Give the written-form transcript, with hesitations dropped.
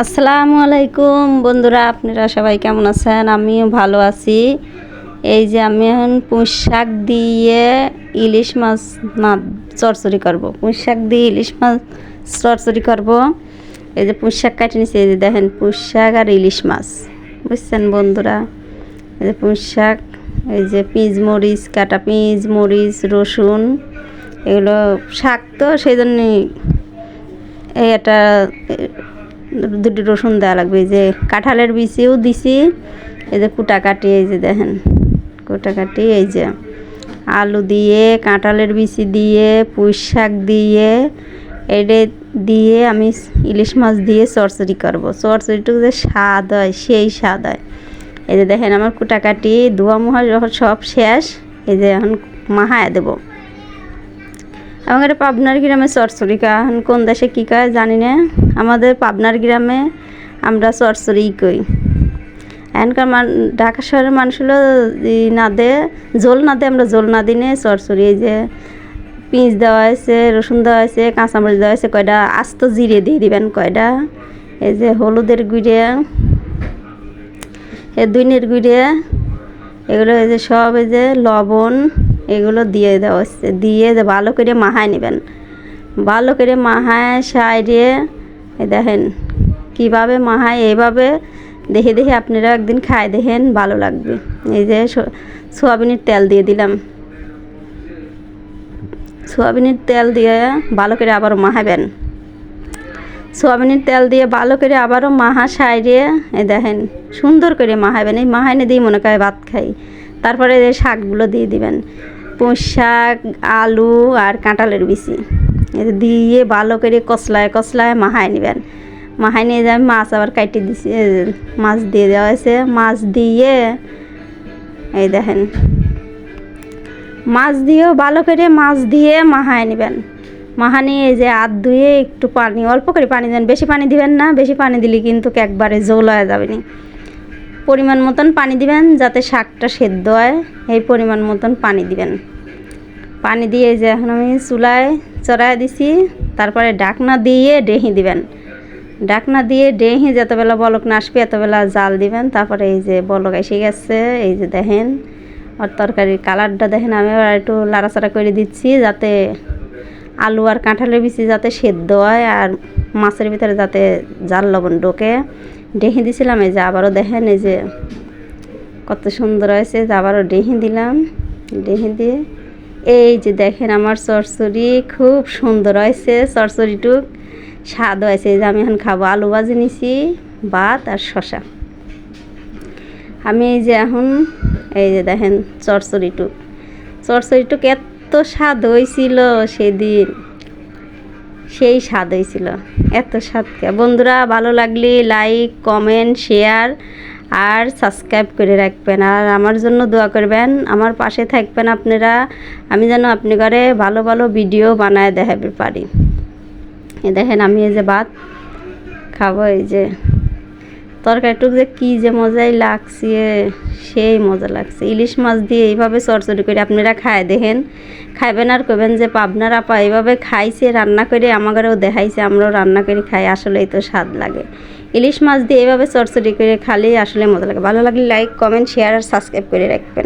আসসালামু আলাইকুম বন্ধুরা, আপনারা সবাই কেমন আছেন? আমিও ভালো আছি। এই যে আমি এখন পুঁই শাক দিয়ে ইলিশ মাছ চচ্চড়ি করব। পুঁই শাক দিয়ে ইলিশ মাছ চচ্চড়ি করব। এই যে পুঁই শাক কাটে নিচ্ছি, এই যে দেখেন পুঁই শাক আর ইলিশ মাছ, বুঝছেন বন্ধুরা? এই যে পুঁই শাক, এই যে পেঁয়াজ মরিচ কাটা, পেঁয়াজ মরিচ রসুন, এগুলো শাক তো সেই জন্যই এটা দুটি রসুন দেওয়া লাগবে। এই যে কাঁঠালের বিচিও দিছি, এই যে কুটা কাটি, এই যে দেখেন কুটা কাটি, এই যে আলু দিয়ে কাঁঠালের বিচি দিয়ে পুঁই শাক দিয়ে এটা দিয়ে আমি ইলিশ মাছ দিয়ে চচ্চড়ি করবো। চচ্চড়িটুকু যে স্বাদ হয়, সেই স্বাদ হয়। এই যে দেখেন আমার কুটা কাটি ধোয়া মোহা যখন সব শেষ, এই যে এখন মাহায়া দেবো। আমাদের পাবনার গ্রামে চচ্চড়ি এখন কোন দেশে কী কয় জানি না, আমাদের পাবনার গ্রামে আমরা চচ্চড়িই কই। এখনকার ঢাকা শহরের মানুষ হলো না দে জোল না দে, আমরা জোল না দিনে চচ্চড়ি। এই যে পেঁয়াজ দেওয়া হয়েছে, রসুন দেওয়া হয়েছে, কাঁচামরিচ দেওয়া হয়েছে, কয়টা আস্ত জিরে দিয়ে দিবেন কয়টা, এই যে হলুদের গুঁড়ে, ধনিয়ার গুঁড়ে, এগুলো এই যে সব, এই যে লবণ, এগুলো দিয়ে দেওয়া হচ্ছে, দিয়ে ভালো করে মাহায় নেবেন। ভালো করে মাহায় সাইডে দেখেন কীভাবে মাহায়, এইভাবে দেখে দেখে আপনারা একদিন খায় দেখেন, ভালো লাগবে। এই যে সোয়াবিনের তেল দিয়ে দিলাম, সোয়াবিনের তেল দিয়ে ভালো করে আবারও মাহাবেন। সোয়াবিনের তেল দিয়ে ভালো করে আবারও মাহা সাইডে এই দেখেন সুন্দর করে মাহাবেন। এই মাহাইনে দিয়ে মনে করে ভাত খাই। তারপরে এই শাকগুলো দিয়ে দিবেন, পুঁই শাক, আলু আর কাঁঠালের বিচি দিয়ে ভালো করে কষলায় কষলায় মাহায় নেবেন। মাহায় নিয়ে যাবেন, মাছ আবার কাটি দিছি, মাছ দিয়ে দেওয়া হয়েছে। মাছ দিয়ে এই দেখেন মাছ দিয়েও ভালো করে মাছ দিয়ে মাহায় নেবেন। মাহা নিয়ে এই যে হাত ধুয়ে একটু পানি, অল্প করে পানি দেন, বেশি পানি দিবেন না, বেশি পানি দিলে কিন্তু একবারে ঝোল হয়ে যাবে না। পরিমাণ মতন পানি দিবেন যাতে শাকটা সেদ্ধ হয়, এই পরিমাণ মতন পানি দিবেন। পানি দিয়ে যে এখন আমি চুলায় চড়াই দিছি, তারপরে ডাকনা দিয়ে ডেহি দিবেন। ডাকনা দিয়ে ডেহি যতবেলা বলক না আসবে এতবেলা জাল দিবেন। তারপরে এই যে বলক এসে গেছে, এই যে দেখেন আর তরকারির কালারটা দেখেন। আমি আর একটু লাড়াচাড়া করে দিচ্ছি যাতে আলু আর কাঁঠালের বিচি যাতে সেদ্ধ হয় আর মাছের ভিতরে যাতে জাল লবণ ঢোকে। ডেহি দিছিলাম, এই যে আবারও দেখেন এই যে কত সুন্দর হয়েছে, যে আবারও ডেহি দিলাম। ডেহি দিয়ে এই যে দেখেন আমার চচ্চড়ি খুব সুন্দর হয়েছে, চচ্চড়িটুক স্বাদ হয়েছে। এই যে আমি এখন খাবো, আলু ভাজি নিছি, ভাত আর শসা। আমি এই যে এখন এই যে দেখেন চচ্চড়িটুক এত স্বাদ হয়েছিল সেদিন, সেই স্বাদ হয়েছিল, এত স্বাদ। বন্ধুরা ভালো লাগলে লাইক কমেন্ট শেয়ার আর সাবস্ক্রাইব করে রাখবেন, আর আমার জন্য দোয়া করবেন, আমার পাশে থাকবেন আপনারা, আমি যেন আপনি ঘরে ভালো ভালো ভিডিও বানায় দেখাতে পারি। এই দেখেন আমি এই যে ভাত খাবো, এই যে তরকারিটুক যে কী যে মজাই লাগছে, সেই মজা লাগছে। ইলিশ মাছ দিয়ে এইভাবে চচ্চড়ি করে আপনারা খায় দেখেন, খাইবেন আর কইবেন যে পাবনার আপা এইভাবে খাইছে, রান্না করে আমাদেরও দেখাইছে, আমরাও রান্না করে খাই, আসলেই তো স্বাদ লাগে। ইলিশ মাছ দিয়ে এইভাবে চচ্চড়ি করে খালে আসলে মজা লাগে। ভালো লাগলে লাইক কমেন্ট শেয়ার আর সাবস্ক্রাইব করে রাখবেন।